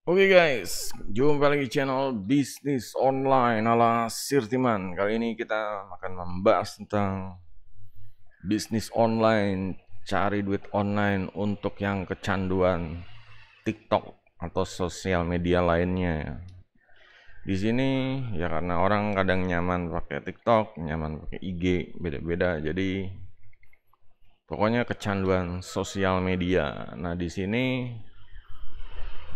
Oke guys, jumpa lagi channel bisnis online ala Sirtiman. Kali ini kita akan membahas tentang bisnis online, cari duit online untuk yang kecanduan TikTok atau sosial media lainnya. Di sini ya karena orang kadang nyaman pakai TikTok, nyaman pakai IG, beda-beda. Jadi pokoknya kecanduan sosial media. Nah, di sini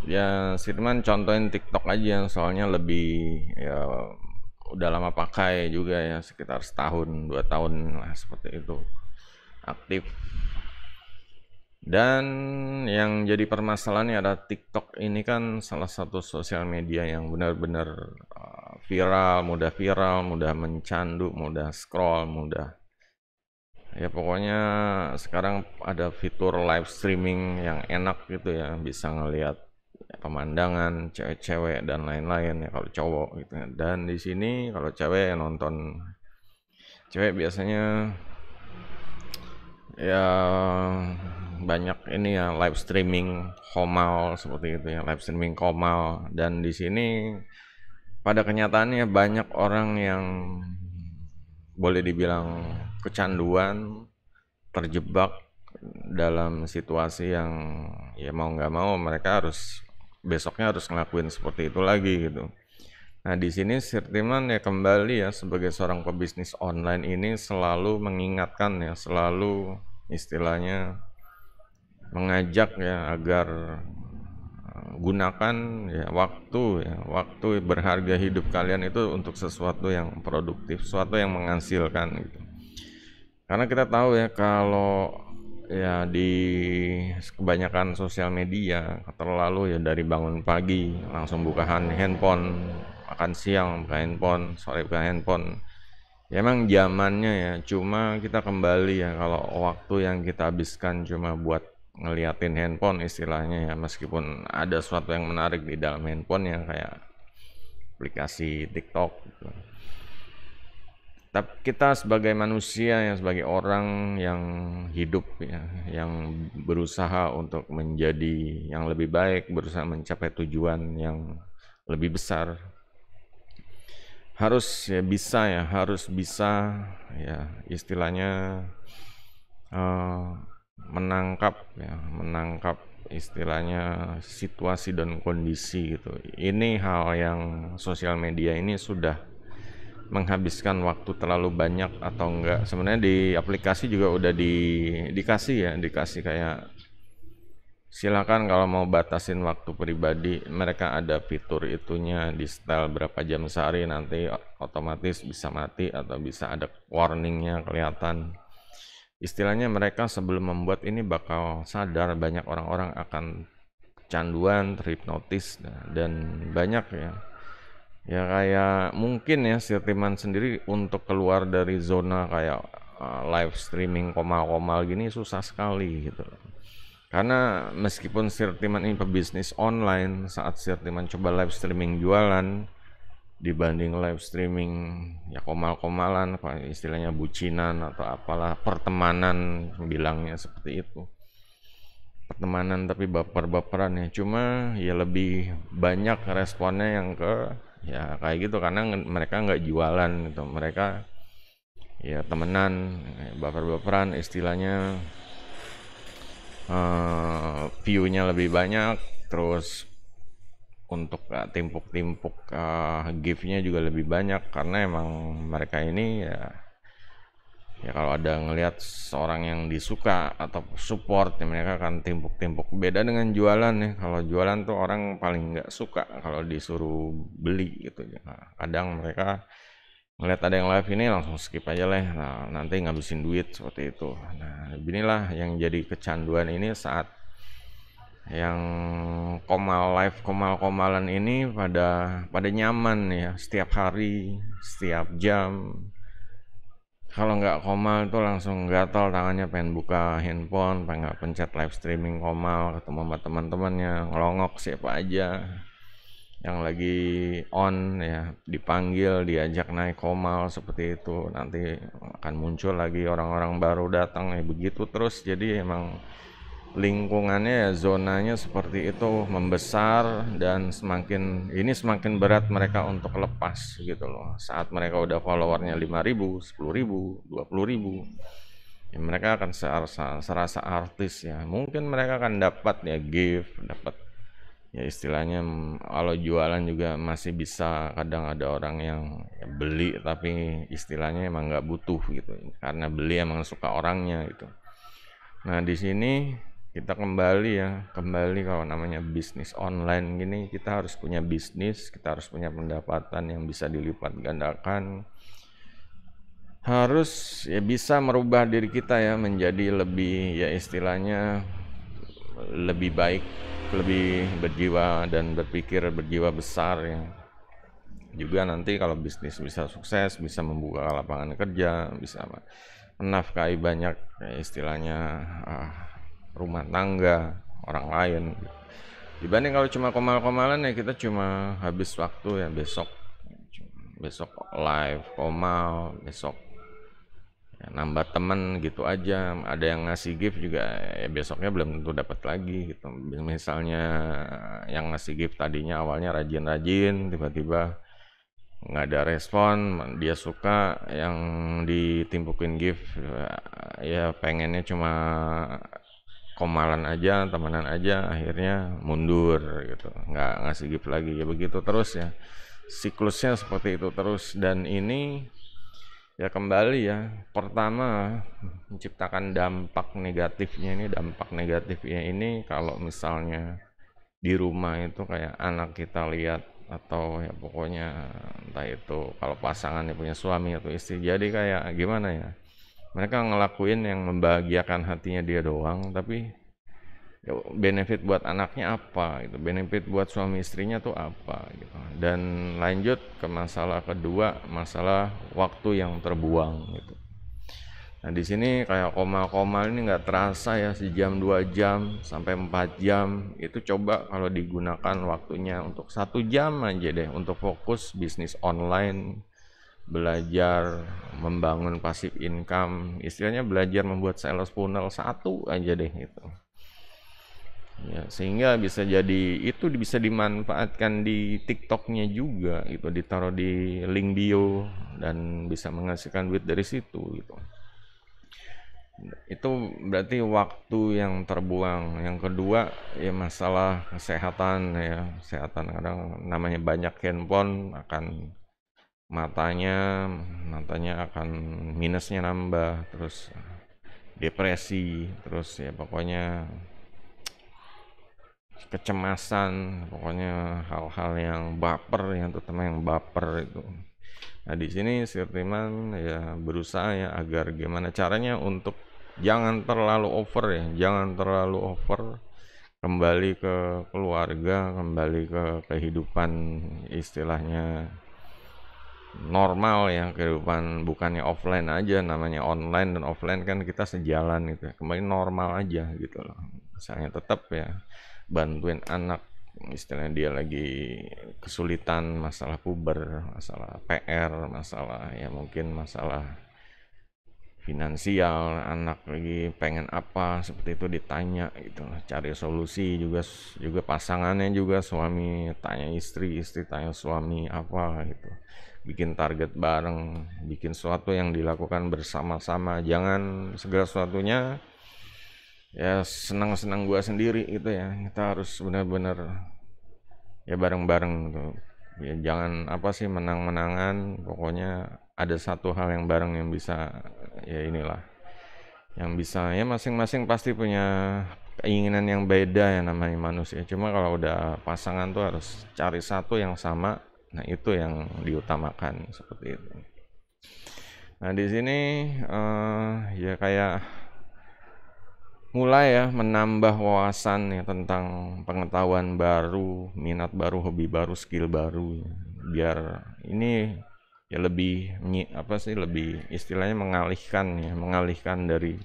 ya Sirman contohin TikTok aja soalnya lebih ya udah lama pakai juga ya sekitar setahun 2 tahun lah seperti itu aktif. Dan yang jadi permasalahannya ada TikTok ini kan salah satu sosial media yang benar-benar viral, mudah mencandu, mudah scroll, mudah ya pokoknya sekarang ada fitur live streaming yang enak gitu ya, bisa ngelihat pemandangan cewek-cewek dan lain-lain ya kalau cowok gitu ya. Dan di sini kalau cewek yang nonton cewek biasanya ya banyak ini ya live streaming komal seperti itu ya, live streaming komal. Dan di sini pada kenyataannya banyak orang yang boleh dibilang kecanduan, terjebak dalam situasi yang ya mau nggak mau mereka harus besoknya harus ngelakuin seperti itu lagi gitu. Nah, di sini Sirtiman ya kembali ya sebagai seorang pebisnis online ini selalu mengingatkan ya, selalu istilahnya mengajak ya agar gunakan ya waktu berharga hidup kalian itu untuk sesuatu yang produktif, sesuatu yang menghasilkan gitu. Karena kita tahu ya kalau ya di kebanyakan sosial media terlalu ya dari bangun pagi langsung buka handphone, makan siang buka handphone, sore buka handphone. Ya emang zamannya ya, cuma kita kembali ya kalau waktu yang kita habiskan cuma buat ngeliatin handphone istilahnya ya, meskipun ada sesuatu yang menarik di dalam handphone ya kayak aplikasi TikTok gitu. Tapi kita sebagai manusia yang sebagai orang yang hidup ya, yang berusaha untuk menjadi yang lebih baik, berusaha mencapai tujuan yang lebih besar, harus bisa ya istilahnya eh, menangkap istilahnya situasi dan kondisi gitu. Ini hal yang sosial media ini sudah menghabiskan waktu terlalu banyak atau enggak. Sebenarnya di aplikasi juga udah dikasih kayak silakan kalau mau batasin waktu pribadi, mereka ada fitur itunya di setel berapa jam sehari, nanti otomatis bisa mati atau bisa ada warningnya kelihatan. Istilahnya mereka sebelum membuat ini bakal sadar banyak orang-orang akan kecanduan, terhipnotis dan banyak ya. Ya kayak mungkin ya Sirtiman sendiri untuk keluar dari zona kayak live streaming komal-komal gini susah sekali gitu. Karena meskipun Sirtiman ini pebisnis online, saat Sirtiman coba live streaming jualan dibanding live streaming ya komal-komalan, istilahnya bucinan atau apalah pertemanan bilangnya seperti itu. Pertemanan tapi baper-baperan ya. Cuma ya lebih banyak responnya yang ke ya kayak gitu karena mereka nggak jualan gitu. Mereka ya temenan, baper-baperan istilahnya view-nya lebih banyak, terus untuk timpuk-timpuk gift-nya juga lebih banyak karena emang mereka ini ya kalau ada ngelihat seorang yang disuka atau support ya mereka akan timpuk-timpuk. Beda dengan jualan ya, kalau jualan tuh orang paling nggak suka kalau disuruh beli gitu ya. Nah, kadang mereka ngelihat ada yang live ini langsung skip aja lah, nah, nanti ngabisin duit seperti itu. Nah, inilah yang jadi kecanduan ini saat yang komal-komalan ini pada nyaman ya setiap hari, setiap jam. Kalau nggak komal itu langsung gatal tangannya pengen buka handphone, pengen nggak pencet live streaming komal, ketemu sama teman-temannya, ngelongok siapa aja yang lagi on ya dipanggil, diajak naik komal seperti itu. Nanti akan muncul lagi orang-orang baru datang ya begitu terus. Jadi emang lingkungannya ya zonanya seperti itu membesar, dan semakin berat mereka untuk lepas gitu loh. Saat mereka udah followernya 5.000, 10.000, 20.000, ya mereka akan serasa artis ya. Mungkin mereka akan dapat ya gift, dapat ya istilahnya, kalau jualan juga masih bisa, kadang ada orang yang beli tapi istilahnya emang nggak butuh gitu, karena beli emang suka orangnya gitu. Nah di sini kita kembali kalau namanya bisnis online gini, kita harus punya bisnis, kita harus punya pendapatan yang bisa dilipat gandakan, harus ya bisa merubah diri kita ya menjadi lebih ya istilahnya lebih baik, lebih berjiwa dan berpikir berjiwa besar ya. Juga nanti kalau bisnis bisa sukses, bisa membuka lapangan kerja, bisa menafkahi banyak ya istilahnya rumah tangga orang lain. Dibanding kalau cuma komal-komalan ya kita cuma habis waktu ya, besok live komal, besok ya, nambah temen gitu aja. Ada yang ngasih gift juga ya besoknya belum tentu dapat lagi gitu. Misalnya yang ngasih gift tadinya awalnya rajin-rajin, tiba-tiba nggak ada respon, dia suka yang ditimpukin gift ya pengennya cuma komalan aja, temenan aja, akhirnya mundur gitu, nggak ngasih gift lagi ya. Begitu terus ya, siklusnya seperti itu terus. Dan ini ya kembali ya, pertama menciptakan dampak negatifnya ini kalau misalnya di rumah itu kayak anak kita lihat, atau ya pokoknya entah itu kalau pasangannya punya suami atau istri, jadi kayak gimana ya, mereka ngelakuin yang membahagiakan hatinya dia doang, tapi ya benefit buat anaknya apa gitu, benefit buat suami istrinya tuh apa gitu. Dan lanjut ke masalah kedua, masalah waktu yang terbuang gitu. Nah di sini kayak komal-komal ini nggak terasa ya, sejam 2 jam sampai 4 jam itu, coba kalau digunakan waktunya untuk 1 jam aja deh untuk fokus bisnis online, belajar membangun passive income, istilahnya belajar membuat sales funnel satu aja deh gitu ya, sehingga bisa jadi itu bisa dimanfaatkan di TikToknya juga gitu, ditaruh di link bio dan bisa menghasilkan duit dari situ gitu. Itu berarti waktu yang terbuang. Yang kedua ya masalah kesehatan ya, kesehatan. Kadang namanya banyak handphone, akan matanya akan minusnya nambah, terus depresi, terus ya pokoknya kecemasan, pokoknya hal-hal yang baper, yang terutama yang baper itu. Nah di sini Sirtiman ya berusaha ya agar gimana caranya untuk jangan terlalu over ya, jangan terlalu over, kembali ke keluarga, kembali ke kehidupan istilahnya normal ya, kehidupan bukannya offline aja, namanya online dan offline kan kita sejalan gitu ya, kembali normal aja gitu loh. Misalnya tetap ya bantuin anak, istilahnya dia lagi kesulitan masalah puber, masalah PR, masalah ya mungkin masalah finansial, anak lagi pengen apa seperti itu ditanya gitu, cari solusi. Juga pasangannya juga, suami tanya istri, istri tanya suami apa gitu, bikin target bareng, bikin sesuatu yang dilakukan bersama-sama, jangan segala sesuatunya ya senang-senang gua sendiri gitu ya. Kita harus benar-benar ya bareng-bareng gitu ya, jangan apa sih menang-menangan, pokoknya ada satu hal yang bareng yang bisa ya inilah, yang bisa ya, masing-masing pasti punya keinginan yang beda ya, namanya manusia. Cuma kalau udah pasangan tuh harus cari satu yang sama, nah itu yang diutamakan seperti itu. Nah di sini ya kayak mulai ya menambah wawasan ya tentang pengetahuan baru, minat baru, hobi baru, skill baru ya. Biar ini ya lebih apa sih, lebih istilahnya mengalihkan dari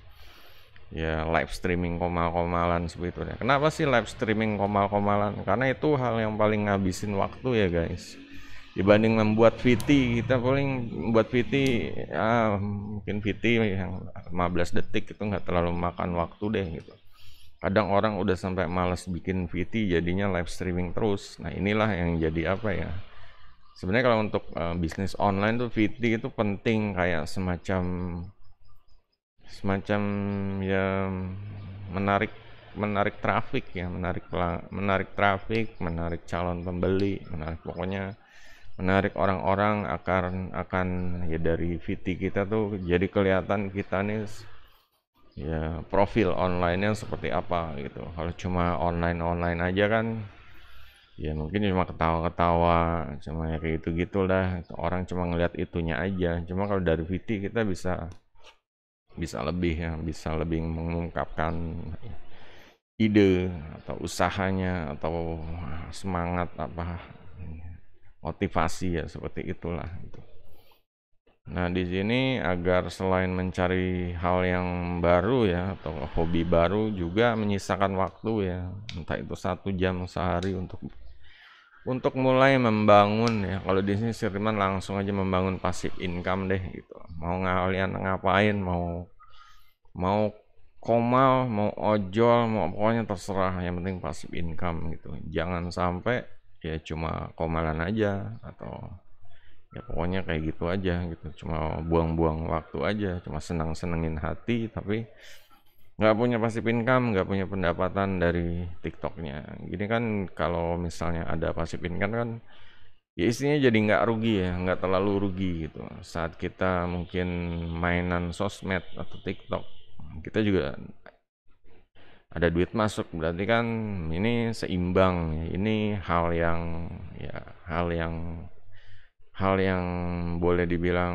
ya live streaming komal-komalan seperti itu ya. Kenapa sih live streaming komal-komalan? Karena itu hal yang paling ngabisin waktu ya guys. Dibanding membuat VT, kita paling membuat VT mungkin VT yang 15 detik itu nggak terlalu makan waktu deh gitu. Kadang orang udah sampai males bikin VT jadinya live streaming terus. Nah, inilah yang jadi apa ya? Sebenarnya kalau untuk bisnis online tuh VT itu penting, kayak semacam semacam ya menarik menarik traffic ya, menarik traffic, menarik calon pembeli, menarik pokoknya menarik orang-orang akan ya dari VT kita tuh jadi kelihatan kita nih ya profil online-nya seperti apa gitu. Kalau cuma online aja kan ya mungkin cuma ketawa-ketawa, cuma ya kayak gitu lah, orang cuma ngeliat itunya aja. Cuma kalau dari VT kita bisa bisa lebih ya, bisa lebih mengungkapkan ide atau usahanya atau semangat apa motivasi ya seperti itulah gitu. Nah, di sini agar selain mencari hal yang baru ya atau hobi baru juga menyisakan waktu ya, entah itu 1 jam sehari untuk mulai membangun ya. Kalau di sini Sirman langsung aja membangun passive income deh gitu. Mau ngalian ngapain, mau mau komal, mau ojol, mau pokoknya terserah, yang penting passive income gitu. Jangan sampai ya cuma komalan aja atau ya pokoknya kayak gitu aja gitu, cuma buang-buang waktu aja, cuma senang-senengin hati tapi nggak punya passive income, nggak punya pendapatan dari TikToknya. Gini kan kalau misalnya ada passive income kan ya isinya jadi nggak rugi ya, nggak terlalu rugi gitu. Saat kita mungkin mainan sosmed atau TikTok, kita juga ada duit masuk, berarti kan ini seimbang. Ini ya hal yang boleh dibilang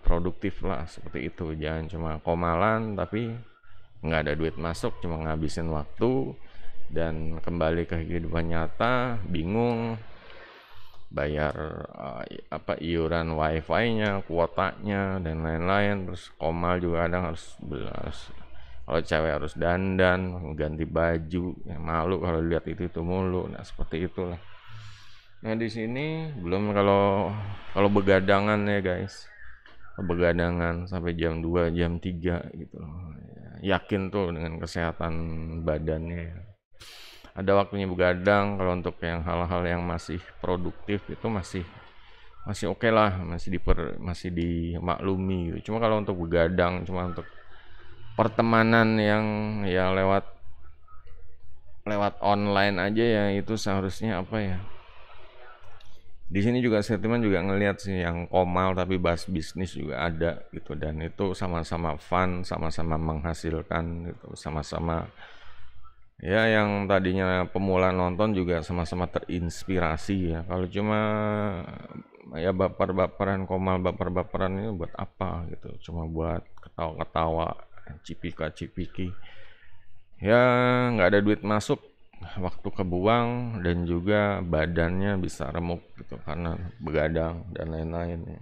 produktif lah seperti itu. Jangan cuma komalan tapi nggak ada duit masuk, cuma ngabisin waktu dan kembali ke kehidupan nyata bingung bayar iuran wifi-nya, kuotanya dan lain-lain. Terus komal juga kadang harus kalau cewek harus dandan, ganti baju, ya malu kalau lihat itu mulu. Nah, seperti itulah. Nah, di sini belum kalau begadangan ya, guys. Begadangan sampai jam 2 jam 3 gitu loh. Yakin tuh dengan kesehatan badannya. Ada waktunya begadang. Kalau untuk yang hal-hal yang masih produktif itu masih masih oke lah, masih dimaklumi gitu. Cuma kalau untuk begadang cuma untuk pertemanan yang ya lewat online aja ya, itu seharusnya apa ya? Di sini juga sentimen juga ngelihat sih yang komal tapi bahas bisnis juga ada gitu, dan itu sama-sama fun, sama-sama menghasilkan gitu, sama-sama ya yang tadinya pemula nonton juga sama-sama terinspirasi ya. Kalau cuma ya baper-baperan, komal baper-baperan ini buat apa gitu? Cuma buat ketawa-ketawa, cipika-cipiki. Ya nggak ada duit masuk, waktu kebuang, dan juga badannya bisa remuk gitu karena begadang dan lain-lain ya.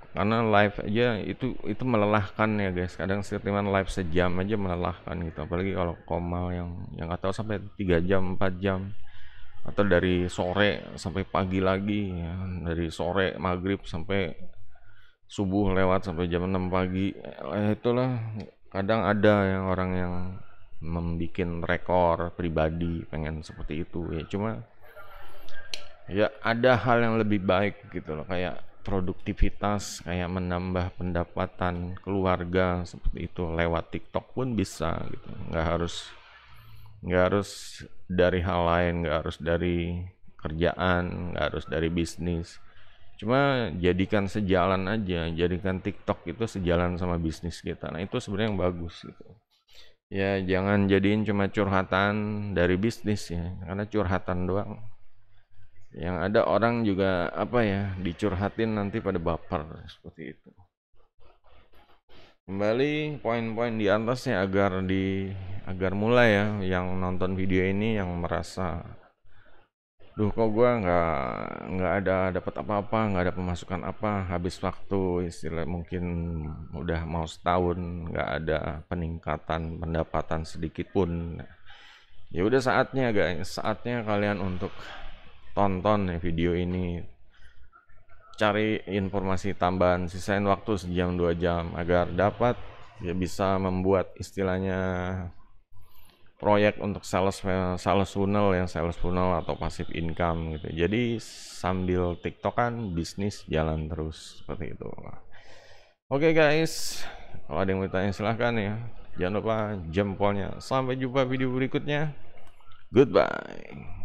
Karena live aja itu melelahkan ya, guys. Kadang setiap live sejam aja melelahkan gitu, apalagi kalau komal yang nggak tahu sampai 3 jam 4 jam, atau dari sore sampai pagi lagi ya. Dari sore maghrib sampai subuh lewat sampai jam 6 pagi. Itulah kadang ada yang orang yang membikin rekor pribadi pengen seperti itu ya. Cuma ya ada hal yang lebih baik gitu loh, kayak produktivitas, kayak menambah pendapatan keluarga seperti itu lewat TikTok pun bisa gitu. Nggak harus dari hal lain, nggak harus dari kerjaan, nggak harus dari bisnis. Cuma jadikan sejalan aja, jadikan TikTok itu sejalan sama bisnis kita. Nah, itu sebenarnya yang bagus gitu. Ya jangan jadiin cuma curhatan dari bisnis ya, karena curhatan doang. Yang ada orang juga apa ya, dicurhatin nanti pada baper seperti itu. Kembali poin-poin di atasnya agar mulai ya yang nonton video ini yang merasa, duh kok gue nggak ada dapat apa-apa, nggak ada pemasukan apa, habis waktu istilah mungkin udah mau setahun nggak ada peningkatan pendapatan sedikit pun. Ya udah saatnya guys, saatnya kalian untuk tonton ya video ini, cari informasi tambahan, sisain waktu sejam 2 jam agar dapat ya bisa membuat istilahnya proyek untuk sales funnel, yang sales funnel atau passive income gitu. Jadi sambil TikTok kan bisnis jalan terus seperti itu. Oke guys, kalau ada yang mau tanya silahkan ya. Jangan lupa jempolnya. Sampai jumpa video berikutnya. Goodbye.